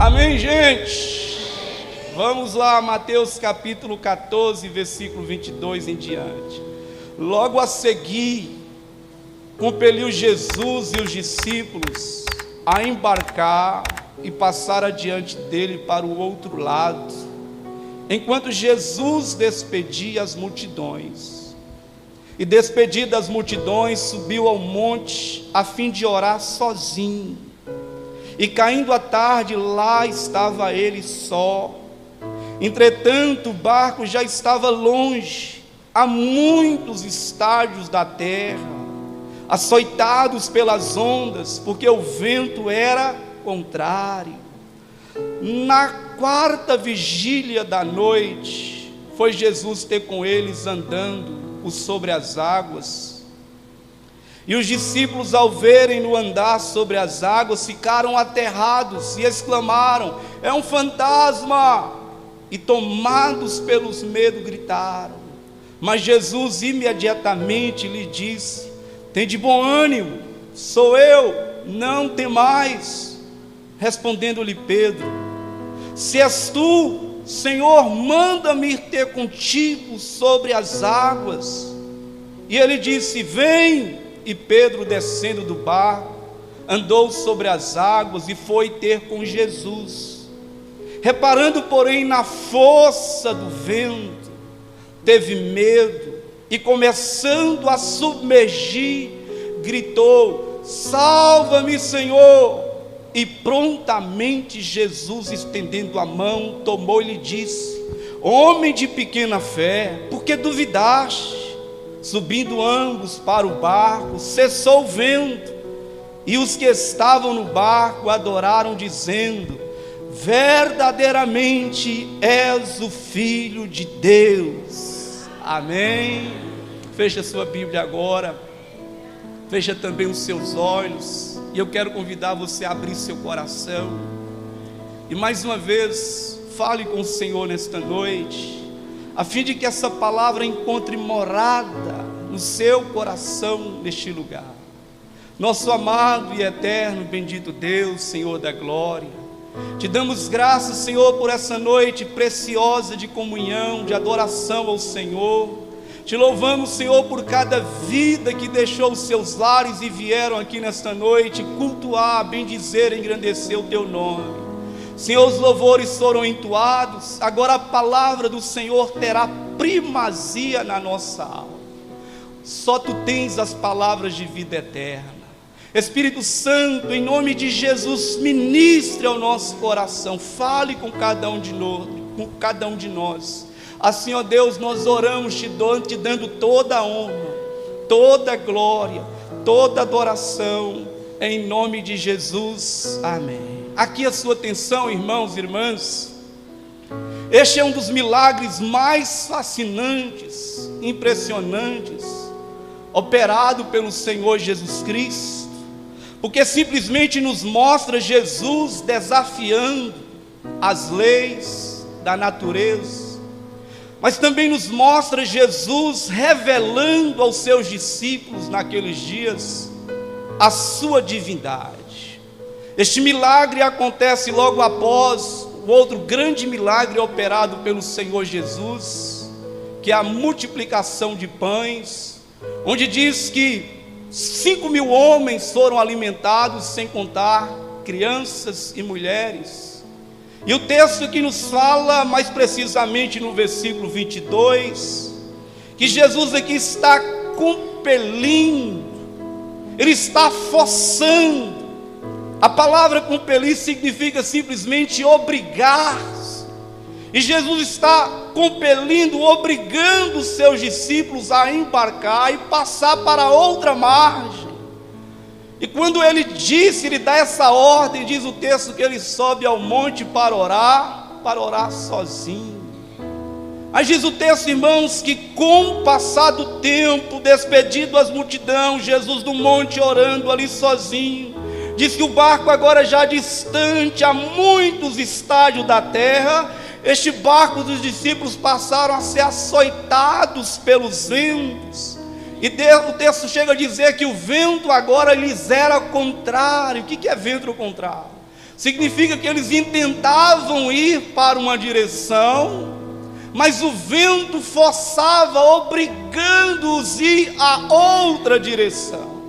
Amém, gente? Vamos lá, Mateus capítulo 14, versículo 22 em diante. Logo a seguir, compeliu Jesus e os discípulos a embarcar e passar adiante dele para o outro lado, enquanto Jesus despedia as multidões. E despedidas as multidões, subiu ao monte a fim de orar sozinho. E caindo a tarde, lá estava ele só. Entretanto, o barco já estava longe, a muitos estádios da terra, açoitados pelas ondas, porque o vento era contrário. Na quarta vigília da noite, foi Jesus ter com eles andando sobre as águas. E os discípulos, ao verem-no andar sobre as águas, ficaram aterrados e exclamaram: é um fantasma! E tomados pelos medos gritaram. Mas Jesus imediatamente lhe disse: tende bom ânimo, sou eu, não temais. Respondendo-lhe Pedro: se és tu, Senhor, manda-me ir ter contigo sobre as águas. E ele disse: vem. E Pedro, descendo do barco, andou sobre as águas e foi ter com Jesus. Reparando, porém, na força do vento, teve medo e, começando a submergir, gritou: salva-me, Senhor! E prontamente Jesus, estendendo a mão, tomou e lhe disse: homem de pequena fé, por que duvidaste? Subindo ambos para o barco, cessou o vento, e os que estavam no barco adoraram, dizendo: verdadeiramente és o Filho de Deus. Amém. Fecha a sua Bíblia agora, fecha também os seus olhos, e eu quero convidar você a abrir seu coração, e mais uma vez, fale com o Senhor nesta noite, a fim de que essa palavra encontre morada no seu coração neste lugar. Nosso amado e eterno, bendito Deus, Senhor da glória, te damos graças, Senhor, por essa noite preciosa de comunhão, de adoração ao Senhor. Te louvamos, Senhor, por cada vida que deixou os seus lares e vieram aqui nesta noite cultuar, bendizer e engrandecer o teu nome. Senhor, os louvores foram entoados, agora a palavra do Senhor terá primazia na nossa alma. Só tu tens as palavras de vida eterna. Espírito Santo, em nome de Jesus, ministre ao nosso coração, fale com cada um de nós. Assim, ó Deus, nós oramos te dando toda a honra, toda a glória, toda a adoração, em nome de Jesus, amém. Aqui a sua atenção, irmãos e irmãs. Este é um dos milagres mais fascinantes, impressionantes, operado pelo Senhor Jesus Cristo, porque simplesmente nos mostra Jesus desafiando as leis da natureza, mas também nos mostra Jesus revelando aos seus discípulos naqueles dias a sua divindade. Este milagre acontece logo após o outro grande milagre operado pelo Senhor Jesus, que é a multiplicação de pães, onde diz que 5.000 homens foram alimentados, sem contar crianças e mulheres. E o texto que nos fala mais precisamente no versículo 22, que Jesus aqui está compelindo, ele está forçando. A palavra compelir significa simplesmente obrigar. E Jesus está compelindo, obrigando os seus discípulos a embarcar e passar para outra margem. E quando ele dá essa ordem, diz o texto que ele sobe ao monte para orar sozinho. Mas diz o texto, irmãos, que com o passar do tempo, despedido as multidões, Jesus do monte orando ali sozinho, diz que o barco agora já distante a muitos estádios da terra, este barco dos discípulos passaram a ser açoitados pelos ventos, e o texto chega a dizer que o vento agora lhes era contrário. O que é vento contrário? Significa que eles intentavam ir para uma direção, mas o vento forçava, obrigando-os a ir a outra direção.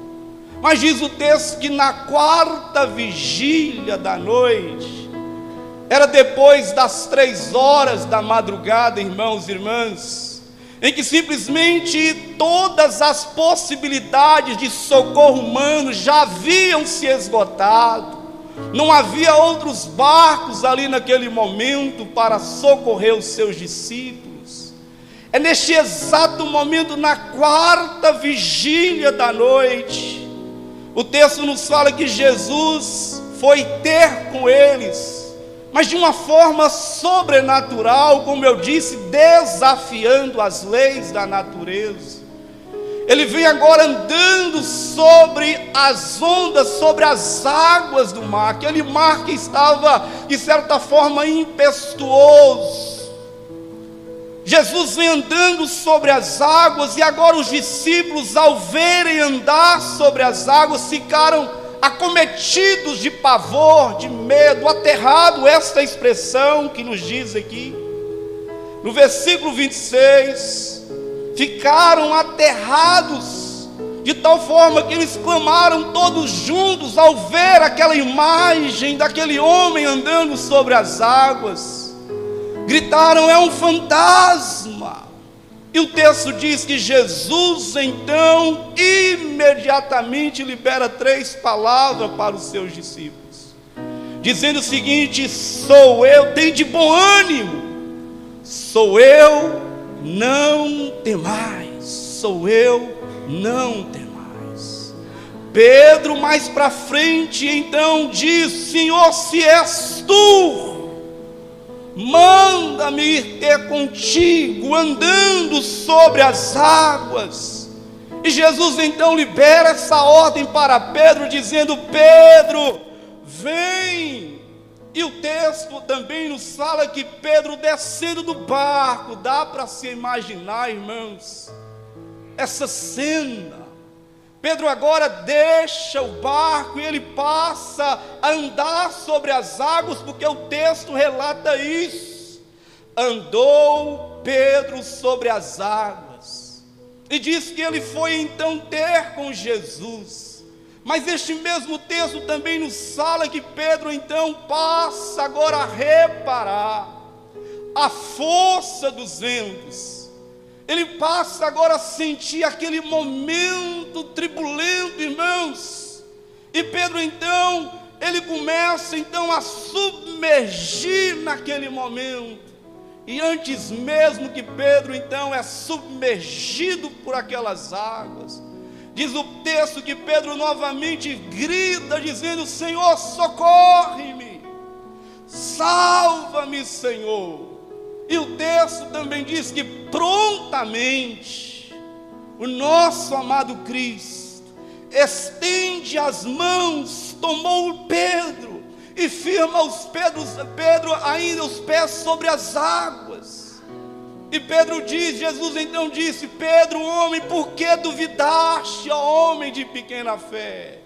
Mas diz o texto que na quarta vigília da noite, era depois das 3 horas da madrugada, irmãos e irmãs, em que simplesmente todas as possibilidades de socorro humano já haviam se esgotado. Não havia outros barcos ali naquele momento para socorrer os seus discípulos. É neste exato momento, na quarta vigília da noite, o texto nos fala que Jesus foi ter com eles, mas de uma forma sobrenatural, como eu disse, desafiando as leis da natureza. Ele vem agora andando sobre as ondas, sobre as águas do mar, aquele mar que estava, de certa forma, impetuoso. Jesus vem andando sobre as águas, e agora os discípulos, ao verem andar sobre as águas, ficaram acometidos de pavor, de medo, aterrado. Esta expressão que nos diz aqui, no versículo 26, ficaram aterrados, de tal forma que eles clamaram todos juntos ao ver aquela imagem daquele homem andando sobre as águas. Gritaram: é um fantasma. E o texto diz que Jesus então imediatamente libera 3 palavras para os seus discípulos, dizendo o seguinte: sou eu, tem de bom ânimo, sou eu, não temais, sou eu, não temais. Pedro mais para frente então diz: Senhor, se és tu, manda-me ir ter contigo, andando sobre as águas. E Jesus então libera essa ordem para Pedro, dizendo: Pedro, vem. E o texto também nos fala que Pedro, descendo do barco, dá para se imaginar, irmãos, essa cena. Pedro agora deixa o barco e ele passa a andar sobre as águas, porque o texto relata isso. Andou Pedro sobre as águas, e diz que ele foi então ter com Jesus. Mas este mesmo texto também nos fala que Pedro então passa agora a reparar a força dos ventos. Ele passa agora a sentir aquele momento turbulento, irmãos. E Pedro então, ele começa então a submergir naquele momento. E antes mesmo que Pedro então é submergido por aquelas águas, diz o texto que Pedro novamente grita, dizendo: Senhor, socorre-me, salva-me, Senhor. E o texto também diz que prontamente o nosso amado Cristo estende as mãos, tomou o Pedro e firma Pedro ainda os pés sobre as águas. E Pedro diz, Jesus então disse: Pedro, homem, por que duvidaste, ó homem de pequena fé?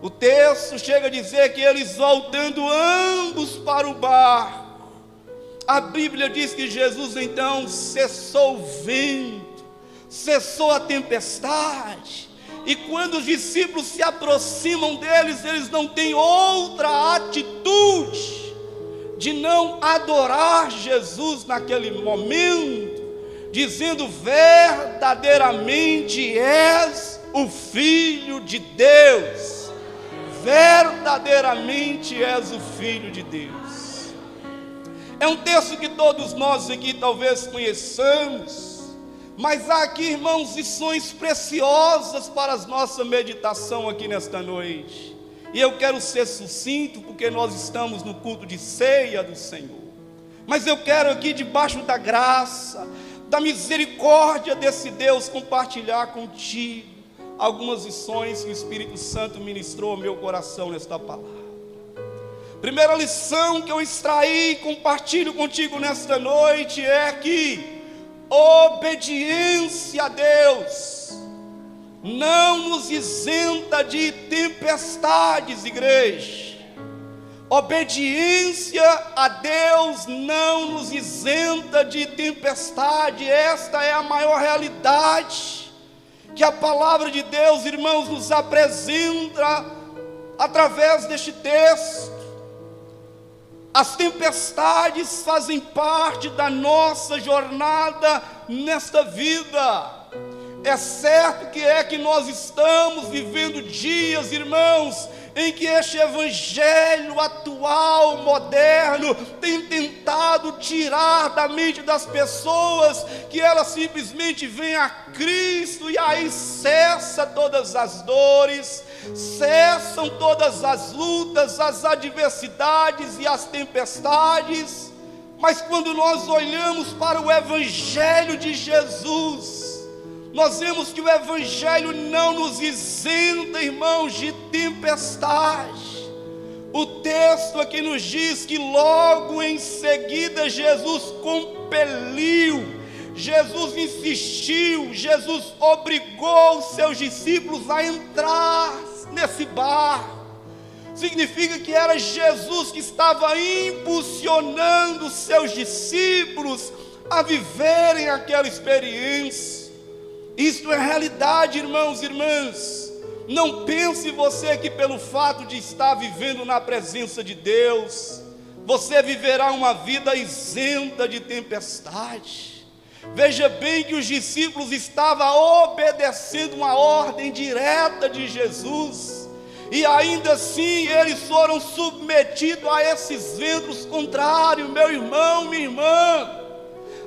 O texto chega a dizer que eles, voltando ambos para o barco, a Bíblia diz que Jesus então cessou o vento, cessou a tempestade. E quando os discípulos se aproximam deles, eles não têm outra atitude de não adorar Jesus naquele momento, dizendo: verdadeiramente és o Filho de Deus, verdadeiramente és o Filho de Deus. É um texto que todos nós aqui talvez conheçamos, mas há aqui, irmãos, lições preciosas para a nossa meditação aqui nesta noite. E eu quero ser sucinto, porque nós estamos no culto de ceia do Senhor. Mas eu quero aqui, debaixo da graça, da misericórdia desse Deus, compartilhar contigo algumas lições que o Espírito Santo ministrou ao meu coração nesta palavra. Primeira lição que eu extraí e compartilho contigo nesta noite é que obediência a Deus não nos isenta de tempestades, igreja. Obediência a Deus não nos isenta de tempestade. Esta é a maior realidade que a palavra de Deus, irmãos, nos apresenta através deste texto. As tempestades fazem parte da nossa jornada nesta vida. É certo que nós estamos vivendo dias, irmãos, em que este evangelho atual, moderno, tem tentado tirar da mente das pessoas que elas simplesmente vêm a Cristo e aí cessa todas as dores, cessam todas as lutas, as adversidades e as tempestades. Mas quando nós olhamos para o evangelho de Jesus, nós vemos que o evangelho não nos isenta, irmãos, de tempestade. O texto aqui nos diz que logo em seguida Jesus compeliu, Jesus insistiu, Jesus obrigou os seus discípulos a entrar nesse barco. Significa que era Jesus que estava impulsionando os seus discípulos a viverem aquela experiência. Isto é realidade, irmãos e irmãs. Não pense você que pelo fato de estar vivendo na presença de Deus, você viverá uma vida isenta de tempestade. Veja bem que os discípulos estavam obedecendo uma ordem direta de Jesus, e ainda assim eles foram submetidos a esses ventos contrários. Meu irmão, minha irmã,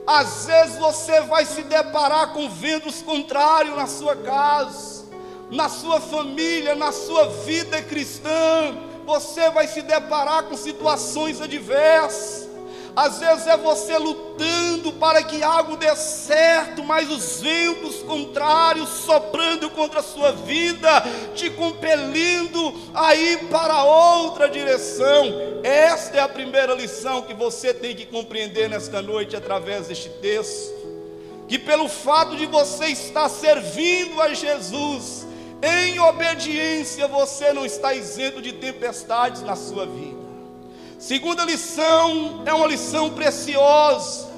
às vezes você vai se deparar com ventos contrários na sua casa, na sua família, na sua vida cristã. Você vai se deparar com situações adversas. Às vezes é você lutando para que algo dê certo, mas os ventos contrários soprando contra a sua vida, te compelindo a ir para outra direção. Esta é a primeira lição que você tem que compreender nesta noite através deste texto. Que pelo fato de você estar servindo a Jesus em obediência, você não está isento de tempestades na sua vida. Segunda lição, é uma lição preciosa,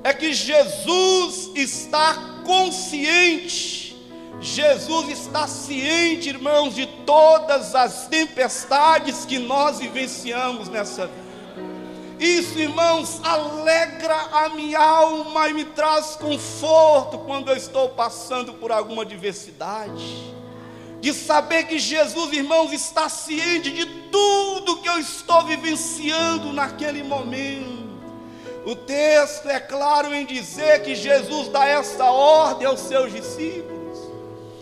é que Jesus está consciente, Jesus está ciente, irmãos, de todas as tempestades que nós vivenciamos nessa vida. Isso, irmãos, alegra a minha alma e me traz conforto quando eu estou passando por alguma adversidade. De saber que Jesus, irmãos, está ciente de tudo que eu estou vivenciando naquele momento. O texto é claro em dizer que Jesus dá essa ordem aos seus discípulos,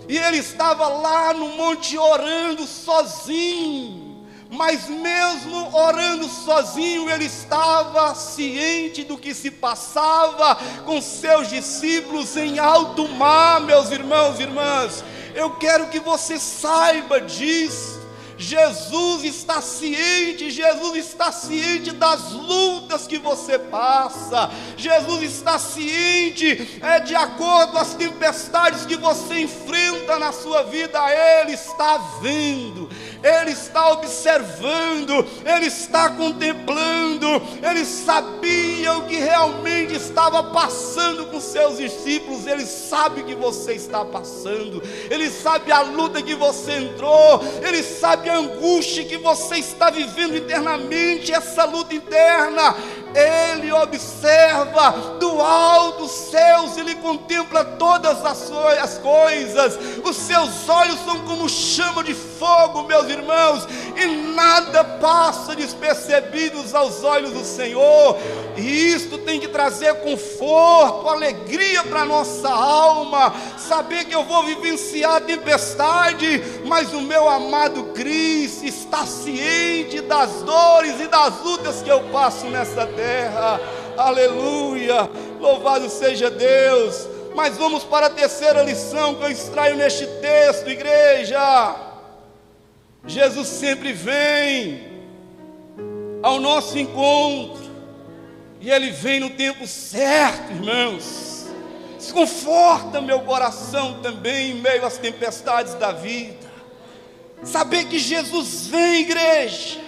e ele estava lá no monte orando sozinho, mas mesmo orando sozinho, ele estava ciente do que se passava com seus discípulos em alto mar. Meus irmãos e irmãs, eu quero que você saiba disso. Jesus está ciente das lutas que você passa. Jesus está ciente, de acordo com as tempestades que você enfrenta na sua vida. Ele está vendo, Ele está observando, Ele está contemplando. Ele sabia o que realmente estava passando com seus discípulos. Ele sabe o que você está passando, Ele sabe a luta que você entrou, Ele sabe a angústia que você está vivendo internamente, essa luta interna. Ele observa do alto dos céus, Ele contempla todas as coisas. Os seus olhos são como chama de fogo, meus irmãos, e nada passa despercebidos aos olhos do Senhor. E isto tem que trazer conforto, alegria para a nossa alma, saber que eu vou vivenciar a tempestade, mas o meu amado Cristo está ciente das dores e das lutas que eu passo nessa terra. Aleluia, louvado seja Deus. Mas vamos para a terceira lição que eu extraio neste texto, igreja. Jesus sempre vem ao nosso encontro, e Ele vem no tempo certo, irmãos. Se conforta meu coração também em meio às tempestades da vida, saber que Jesus vem, igreja,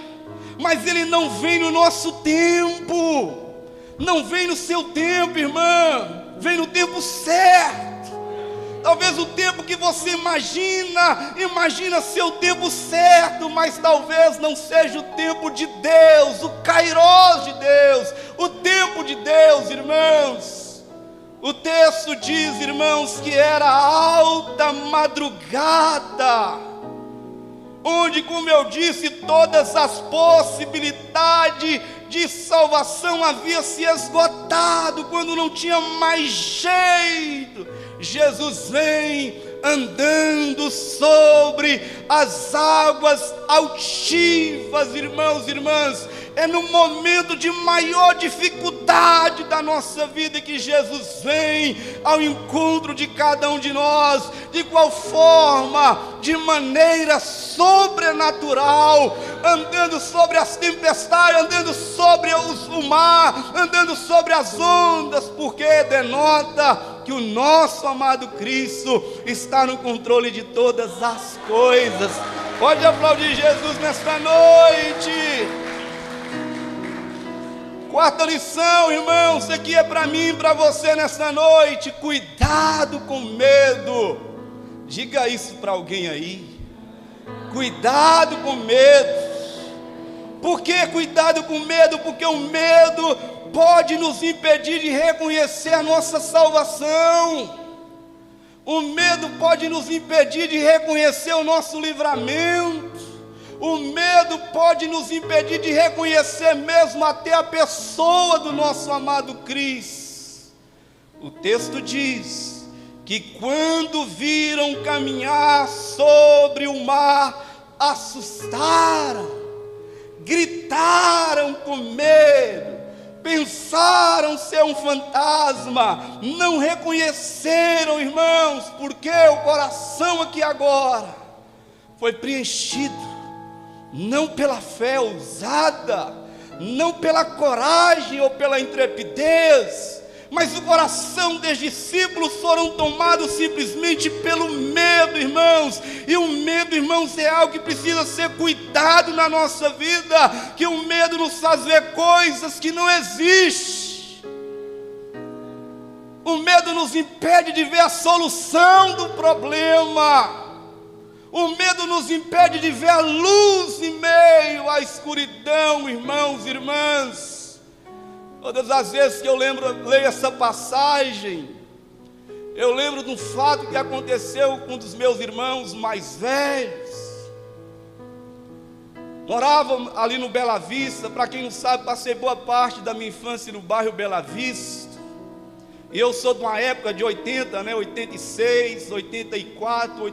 mas ele não vem no nosso tempo, não vem no seu tempo, irmã, vem no tempo certo. Talvez o tempo que você imagina ser o tempo certo, mas talvez não seja o tempo de Deus, o Kairos de Deus, o tempo de Deus, irmãos. O texto diz, irmãos, que era alta madrugada, onde, como eu disse, todas as possibilidades de salvação havia se esgotado, quando não tinha mais jeito. Jesus vem andando sobre as águas altivas, irmãos e irmãs. É no momento de maior dificuldade da nossa vida que Jesus vem ao encontro de cada um de nós. De qual forma? De maneira sobrenatural, andando sobre as tempestades, andando sobre o mar, andando sobre as ondas, porque denota que o nosso amado Cristo está no controle de todas as coisas. Pode aplaudir Jesus nesta noite. Quarta lição, irmãos, isso aqui é para mim e para você nesta noite. Cuidado com medo. Diga isso para alguém aí. Cuidado com medo. Por que cuidado com medo? Porque o medo pode nos impedir de reconhecer a nossa salvação. O medo pode nos impedir de reconhecer o nosso livramento. O medo pode nos impedir de reconhecer mesmo até a pessoa do nosso amado Cristo. O texto diz que quando viram caminhar sobre o mar, assustaram, gritaram com medo, pensaram ser um fantasma, não reconheceram, irmãos, porque o coração aqui agora foi preenchido não pela fé ousada, não pela coragem ou pela intrepidez, mas o coração dos discípulos foram tomados simplesmente pelo medo, irmãos. E o medo, irmãos, é algo que precisa ser cuidado na nossa vida, que o medo nos faz ver coisas que não existem. O medo nos impede de ver a solução do problema. O medo nos impede de ver a luz em meio à escuridão, irmãos e irmãs. Todas as vezes que eu leio essa passagem, eu lembro de um fato que aconteceu com um dos meus irmãos mais velhos. Morava ali no Bela Vista. Para quem não sabe, passei boa parte da minha infância no bairro Bela Vista. E eu sou de uma época de 80, 86, 84,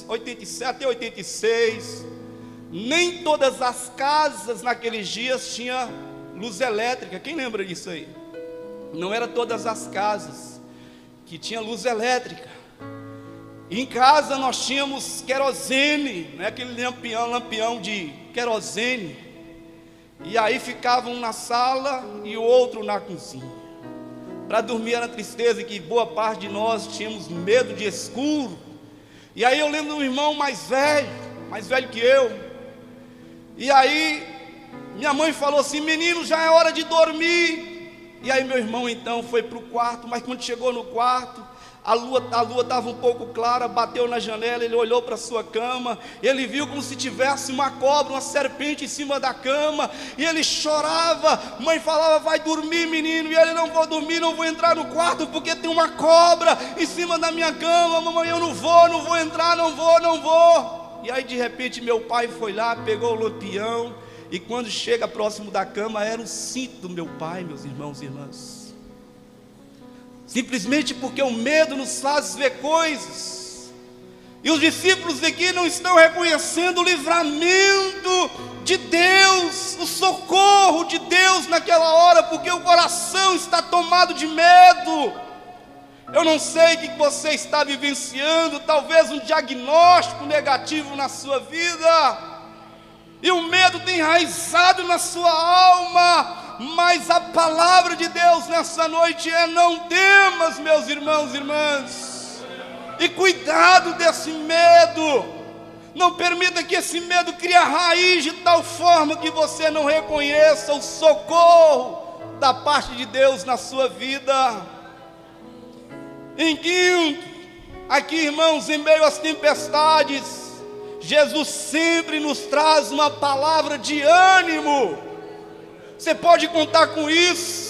87 até 86. Nem todas as casas naqueles dias tinham luz elétrica. Quem lembra disso aí? Não era todas as casas que tinha luz elétrica. E em casa nós tínhamos querosene, aquele lampião de querosene. E aí ficava um na sala e o outro na cozinha. Para dormir era tristeza, que boa parte de nós tínhamos medo de escuro. E aí eu lembro de um irmão mais velho que eu. E aí minha mãe falou assim: menino, já é hora de dormir. E aí meu irmão então foi para o quarto, mas quando chegou no quarto, a lua estava um pouco clara, bateu na janela, ele olhou para a sua cama, ele viu como se tivesse uma cobra, uma serpente em cima da cama, e ele chorava. Mãe falava: vai dormir, menino. E ele: não vou dormir, não vou entrar no quarto, porque tem uma cobra em cima da minha cama. Mamãe, eu não vou entrar, não vou. E aí de repente meu pai foi lá, pegou o lampião, e quando chega próximo da cama, era o cinto do meu pai, meus irmãos e irmãs. Simplesmente porque o medo nos faz ver coisas. E os discípulos aqui não estão reconhecendo o livramento de Deus, o socorro de Deus naquela hora, porque o coração está tomado de medo. Eu não sei o que você está vivenciando, talvez um diagnóstico negativo na sua vida, e o medo tem enraizado na sua alma. Mas a palavra de Deus nessa noite é: não temas, meus irmãos e irmãs. E cuidado desse medo. Não permita que esse medo crie raiz de tal forma que você não reconheça o socorro da parte de Deus na sua vida. Em quinto, aqui, irmãos, em meio às tempestades, Jesus sempre nos traz uma palavra de ânimo. Você pode contar com isso.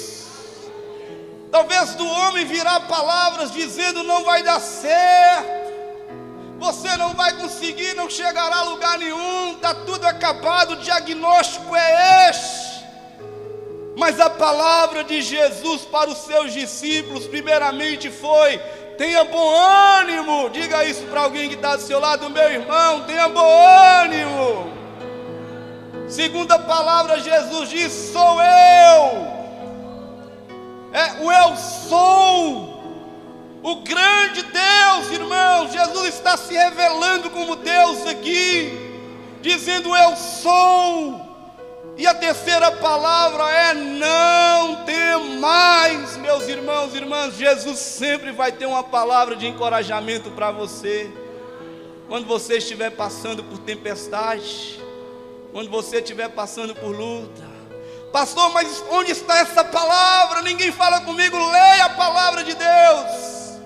Talvez do homem virá palavras dizendo: não vai dar certo, você não vai conseguir, não chegará a lugar nenhum, está tudo acabado, o diagnóstico é este. Mas a palavra de Jesus para os seus discípulos, primeiramente foi: tenha bom ânimo. Diga isso para alguém que está do seu lado: meu irmão, tenha bom ânimo. Segunda palavra, Jesus diz: sou eu. O eu sou. O grande Deus, irmãos. Jesus está se revelando como Deus aqui, dizendo: eu sou. E a terceira palavra é: não temais. Meus irmãos e irmãs, Jesus sempre vai ter uma palavra de encorajamento para você. Quando você estiver passando por tempestade, quando você estiver passando por luta. Pastor, mas onde está essa palavra? Ninguém fala comigo. Leia a palavra de Deus.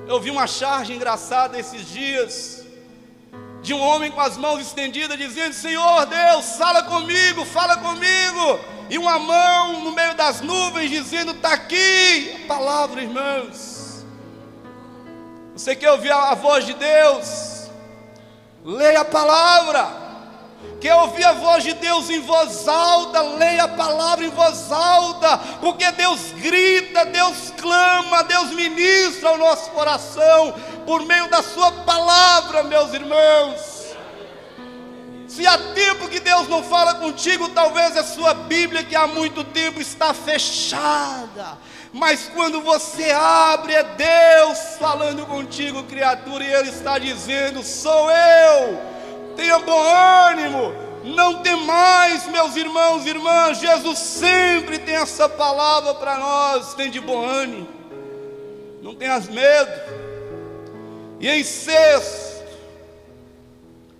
Eu vi uma charge engraçada esses dias, de um homem com as mãos estendidas, dizendo: Senhor Deus, fala comigo, fala comigo. E uma mão no meio das nuvens dizendo: está aqui a palavra, irmãos. Você quer ouvir a voz de Deus? Leia a palavra. Quer ouvir a voz de Deus em voz alta? Leia a palavra em voz alta, porque Deus grita, Deus clama, Deus ministra ao nosso coração por meio da sua palavra, meus irmãos. Se há tempo que Deus não fala contigo, talvez a sua Bíblia, que há muito tempo está fechada, mas quando você abre, é Deus falando contigo, criatura, e Ele está dizendo: sou eu. Tenha bom ânimo, não temais, meus irmãos e irmãs. Jesus sempre tem essa palavra para nós: tem de bom ânimo, não tenhas medo. E em sexto,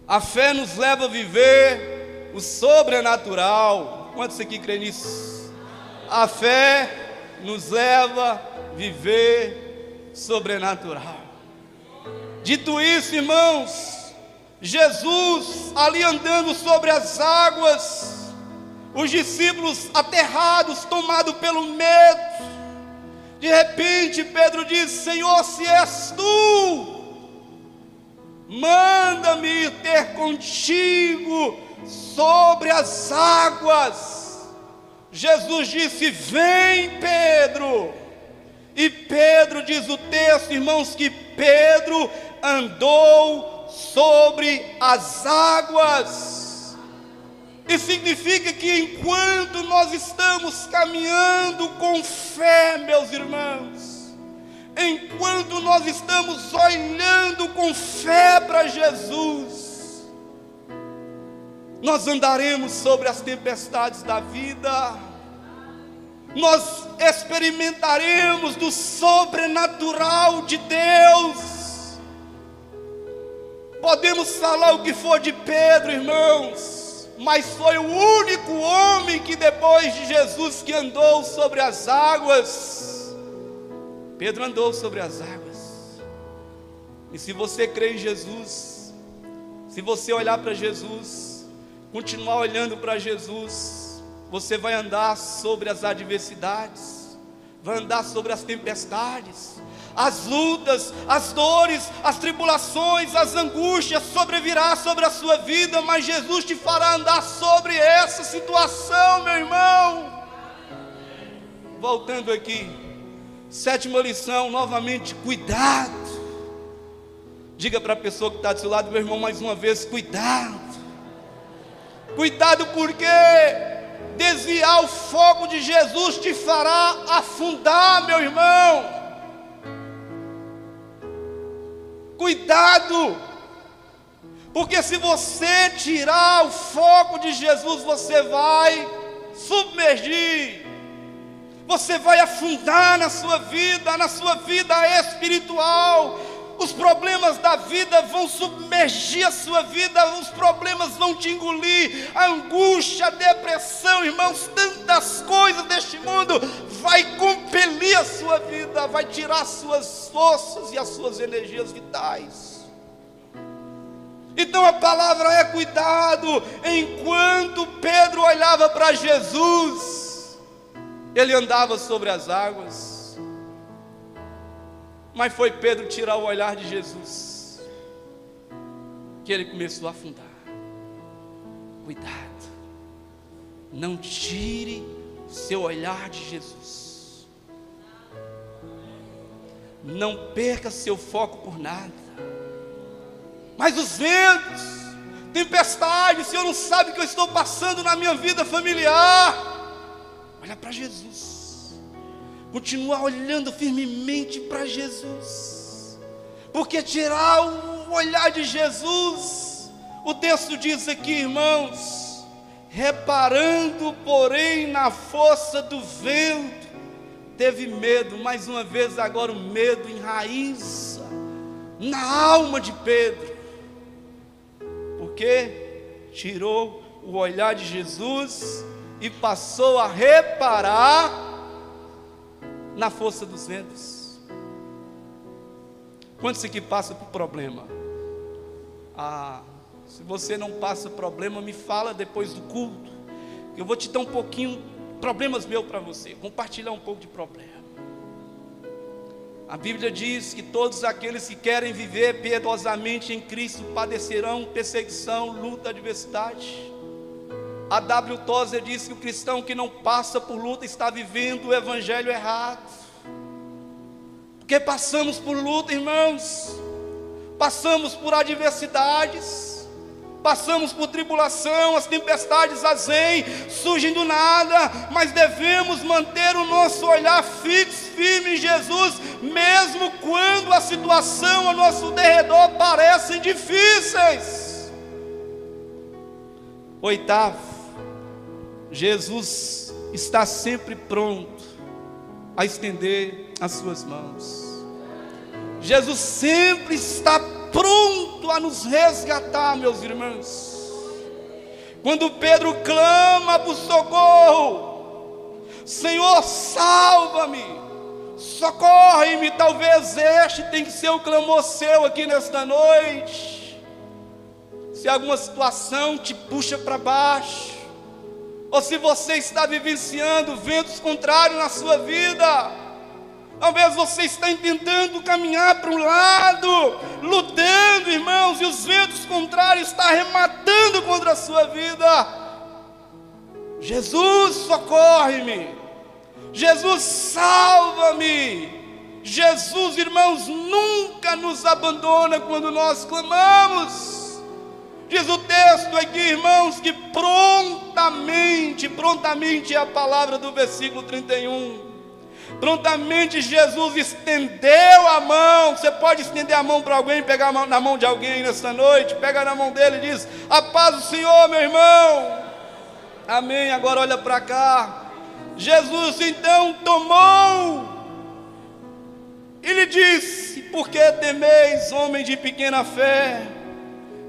a fé nos leva a viver o sobrenatural. Quantos aqui creem nisso? A fé nos leva a viver sobrenatural. Dito isso, irmãos, Jesus ali andando sobre as águas, os discípulos aterrados, tomados pelo medo. De repente Pedro diz: Senhor, se és tu, manda-me ir ter contigo sobre as águas. Jesus disse: vem, Pedro. E Pedro, diz o texto, irmãos, que Pedro andou sobre as águas. Isso significa que enquanto nós estamos caminhando com fé, meus irmãos, enquanto nós estamos olhando com fé para Jesus, nós andaremos sobre as tempestades da vida, nós experimentaremos do sobrenatural de Deus. Podemos falar o que for de Pedro, irmãos, mas foi o único homem que depois de Jesus que andou sobre as águas. Pedro andou sobre as águas. E se você crê em Jesus, se você olhar para Jesus, continuar olhando para Jesus, você vai andar sobre as adversidades, vai andar sobre as tempestades, as lutas, as dores, as tribulações, as angústias sobrevirá sobre a sua vida, mas Jesus te fará andar sobre essa situação, meu irmão. Voltando aqui, sétima lição, novamente, cuidado. Diga para a pessoa que está do seu lado: meu irmão, mais uma vez, cuidado. Cuidado, porque desviar o foco de Jesus te fará afundar, meu irmão. Cuidado, porque se você tirar o foco de Jesus, você vai submergir, você vai afundar na sua vida espiritual. os problemas da vida vão submergir a sua vida, os problemas vão te engolir, a angústia, a depressão, irmãos, tantas coisas deste mundo vai compelir a sua vida, vai tirar suas forças e as suas energias vitais. Então a palavra é cuidado. Enquanto Pedro olhava para Jesus, ele andava sobre as águas, mas foi Pedro tirar o olhar de Jesus que ele começou a afundar. Cuidado, não tire seu olhar de Jesus, não perca seu foco por nada. Mas os ventos, tempestade, o Senhor não sabe o que eu estou passando na minha vida familiar. Olha para Jesus, continua olhando firmemente para Jesus, porque tirar o olhar de Jesus, o texto diz aqui, irmãos, reparando porém na força do vento, teve medo. Mais uma vez agora o medo enraiza na alma de Pedro, porque tirou o olhar de Jesus e passou a reparar na força dos ventos. Quantos aqui passam por problema? Se você não passa problema, me fala depois do culto, eu vou te dar um pouquinho, problemas meus para você, compartilhar um pouco de problema. A Bíblia diz que todos aqueles que querem viver piedosamente em Cristo padecerão perseguição, luta, adversidade. A W. Tozer diz que o cristão que não passa por luta está vivendo o evangelho errado. Porque passamos por luta, irmãos, passamos por adversidades, passamos por tribulação, as tempestades as vêm, surgem do nada, mas devemos manter o nosso olhar fixo, firme em Jesus, mesmo quando a situação ao nosso derredor parecem difíceis. Oitavo, Jesus está sempre pronto a estender as suas mãos. Jesus sempre está pronto a nos resgatar, meus irmãos. Quando Pedro clama por socorro, Senhor, salva-me, socorre-me. Talvez este tem que ser o clamor seu aqui nesta noite. Se alguma situação te puxa para baixo, ou se você está vivenciando ventos contrários na sua vida, talvez você está tentando caminhar para um lado, lutando, irmãos, e os ventos contrários estão arrematando contra a sua vida. Jesus, socorre-me. Jesus, salva-me. Jesus, irmãos, nunca nos abandona quando nós clamamos. Diz o texto aqui, irmãos, que prontamente é a palavra do versículo 31. Prontamente Jesus estendeu a mão. Você pode estender a mão para alguém, pegar na mão de alguém nesta noite, pega na mão dele e diz: a paz do Senhor, meu irmão. Amém. Agora olha para cá. Jesus então tomou e lhe disse: por que temeis, homem de pequena fé?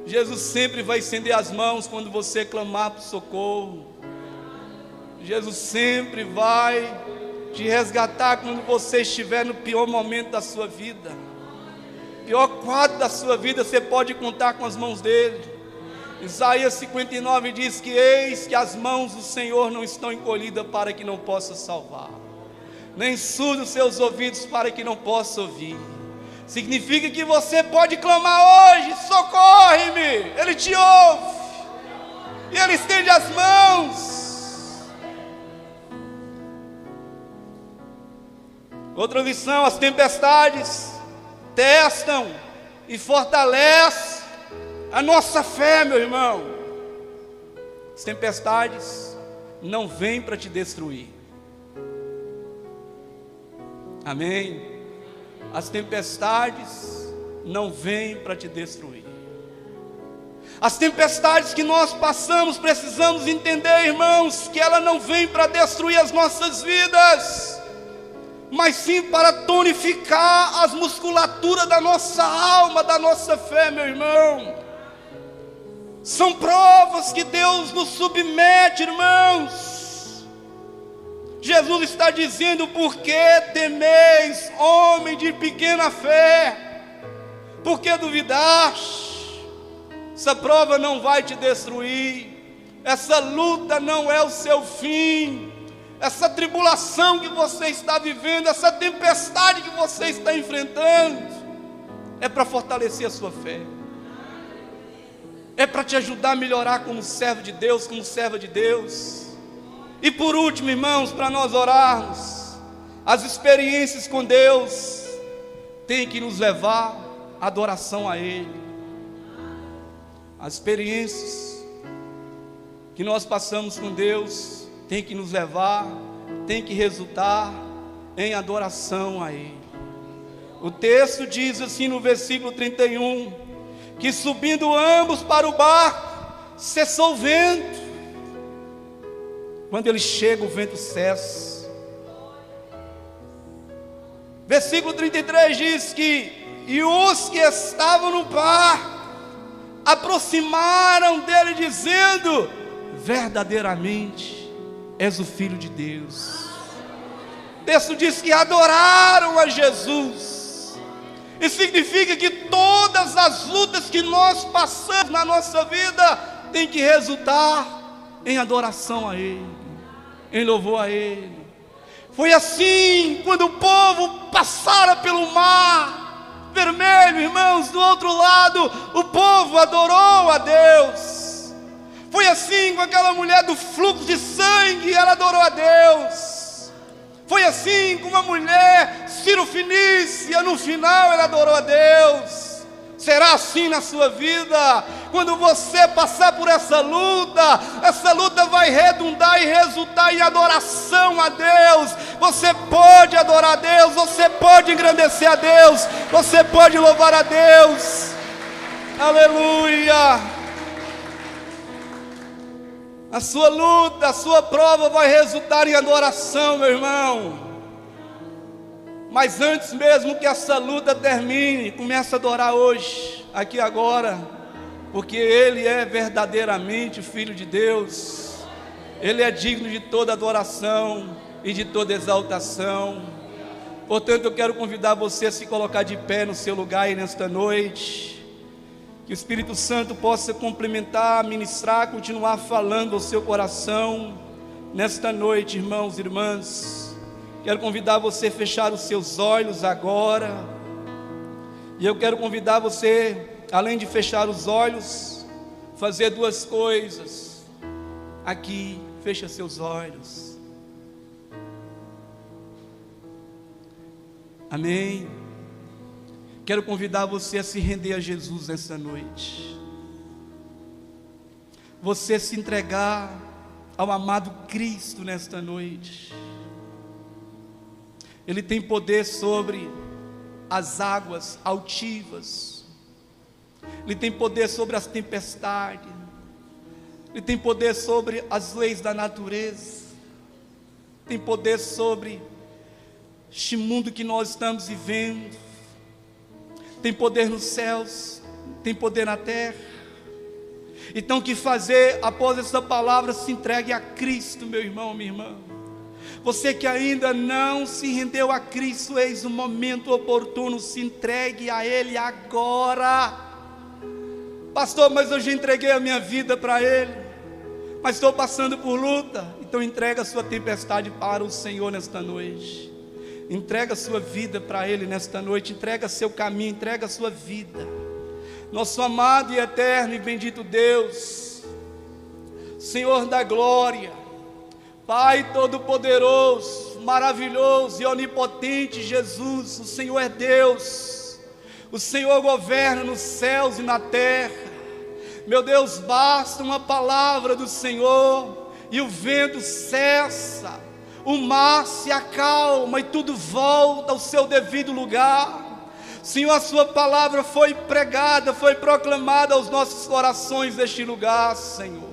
Jesus sempre vai estender as mãos quando você clamar por socorro. Jesus sempre vai te resgatar quando você estiver no pior momento da sua vida, pior quadro da sua vida. Você pode contar com as mãos dele. Isaías 59 diz que eis que as mãos do Senhor não estão encolhidas para que não possa salvar, nem surdos seus ouvidos para que não possa ouvir. Significa que você pode clamar hoje: socorre-me. Ele te ouve e ele estende as mãos. Outra lição: as tempestades testam e fortalecem a nossa fé, meu irmão. As tempestades não vêm para te destruir. Amém? As tempestades não vêm para te destruir. As tempestades que nós passamos, precisamos entender, irmãos, que ela não vem para destruir as nossas vidas. mas sim para tonificar as musculaturas da nossa alma, da nossa fé, meu irmão. São provas que Deus nos submete, irmãos. Jesus está dizendo: por que temeis, homem de pequena fé? Por que duvidaste? Essa prova não vai te destruir, essa luta não é o seu fim, essa tribulação que você está vivendo, essa tempestade que você está enfrentando, é para fortalecer a sua fé, é para te ajudar a melhorar como servo de Deus, como serva de Deus. E por último, irmãos, para nós orarmos, as experiências com Deus têm que nos levar à adoração a Ele. As experiências que nós passamos com Deus têm que nos levar, têm que resultar em adoração a Ele. O texto diz assim no versículo 31, que subindo ambos para o barco, cessou o vento. Quando ele chega, o vento cessa. Versículo 33 diz que: e os que estavam no barco aproximaram dele, dizendo: verdadeiramente és o Filho de Deus. O texto diz que adoraram a Jesus. Isso significa que todas as lutas que nós passamos na nossa vida tem que resultar em adoração a Ele, em louvor a Ele. Foi assim quando o povo passara pelo mar Vermelho, irmãos, do outro lado o povo adorou a Deus. Foi assim com aquela mulher do fluxo de sangue, ela adorou a Deus. Foi assim com uma mulher cirofenícia, no final ela adorou a Deus. Será assim na sua vida. Quando você passar por essa luta vai redundar e resultar em adoração a Deus. Você pode adorar a Deus, você pode engrandecer a Deus, você pode louvar a Deus. Aleluia. A sua luta, a sua prova vai resultar em adoração, meu irmão. Mas antes mesmo que essa luta termine, comece a adorar hoje, aqui agora, porque Ele é verdadeiramente Filho de Deus. Ele é digno de toda adoração e de toda exaltação. Portanto, eu quero convidar você a se colocar de pé no seu lugar e nesta noite. Que o Espírito Santo possa complementar, ministrar, continuar falando ao seu coração nesta noite, irmãos e irmãs. Quero convidar você a fechar os seus olhos agora. E eu quero convidar você, além de fechar os olhos, fazer duas coisas. Aqui, fecha seus olhos. Amém. Quero convidar você a se render a Jesus nessa noite. Você se entregar ao amado Cristo nesta noite. Ele tem poder sobre as águas altivas. Ele tem poder sobre as tempestades. Ele tem poder sobre as leis da natureza. Tem poder sobre este mundo que nós estamos vivendo. Tem poder nos céus, tem poder na terra. Então, o que fazer após essa palavra? Se entregue a Cristo, meu irmão, minha irmã. Você que ainda não se rendeu a Cristo, eis o momento oportuno, se entregue a Ele agora. Pastor, mas eu já entreguei a minha vida para Ele, mas estou passando por luta. Então entrega a sua tempestade para o Senhor nesta noite. Entrega a sua vida para Ele nesta noite. Entrega seu caminho, entrega a sua vida. Nosso amado e eterno e bendito Deus, Senhor da glória, Pai todo-poderoso, maravilhoso e onipotente Jesus, o Senhor é Deus. O Senhor governa nos céus e na terra. Meu Deus, basta uma palavra do Senhor e o vento cessa, o mar se acalma e tudo volta ao seu devido lugar. Senhor, a sua palavra foi pregada, foi proclamada aos nossos corações neste lugar, Senhor.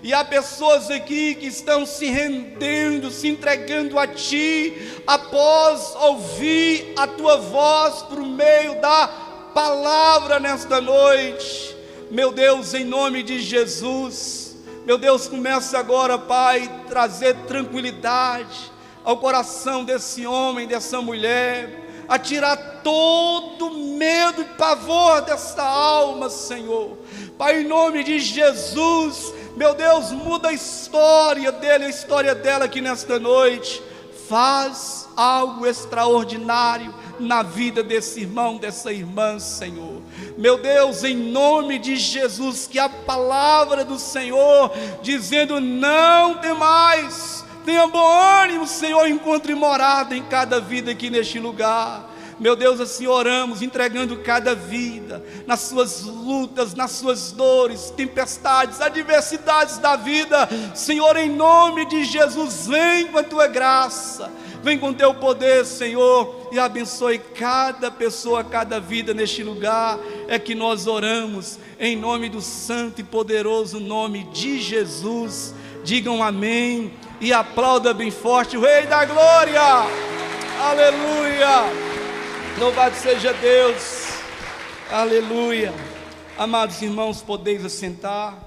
E há pessoas aqui que estão se rendendo, se entregando a Ti, após ouvir a Tua voz por meio da palavra nesta noite. Meu Deus, em nome de Jesus, meu Deus, começa agora, Pai, trazer tranquilidade ao coração desse homem, dessa mulher, a tirar todo medo e pavor dessa alma, Senhor. Pai, em nome de Jesus, meu Deus, muda a história dele, a história dela aqui nesta noite. Faz algo extraordinário na vida desse irmão, dessa irmã, Senhor. Meu Deus, em nome de Jesus, que a palavra do Senhor dizendo: não temais, tenha bom ânimo, Senhor, encontre morada em cada vida aqui neste lugar. Meu Deus, assim oramos, entregando cada vida, nas suas lutas, nas suas dores, tempestades, adversidades da vida. Senhor, em nome de Jesus, vem com a Tua graça, vem com Teu poder, Senhor, e abençoe cada pessoa, cada vida neste lugar. É que nós oramos, em nome do santo e poderoso nome de Jesus. Digam amém e aplauda bem forte o Rei da Glória. Aleluia. Louvado seja Deus, aleluia. Amados irmãos, podeis assentar.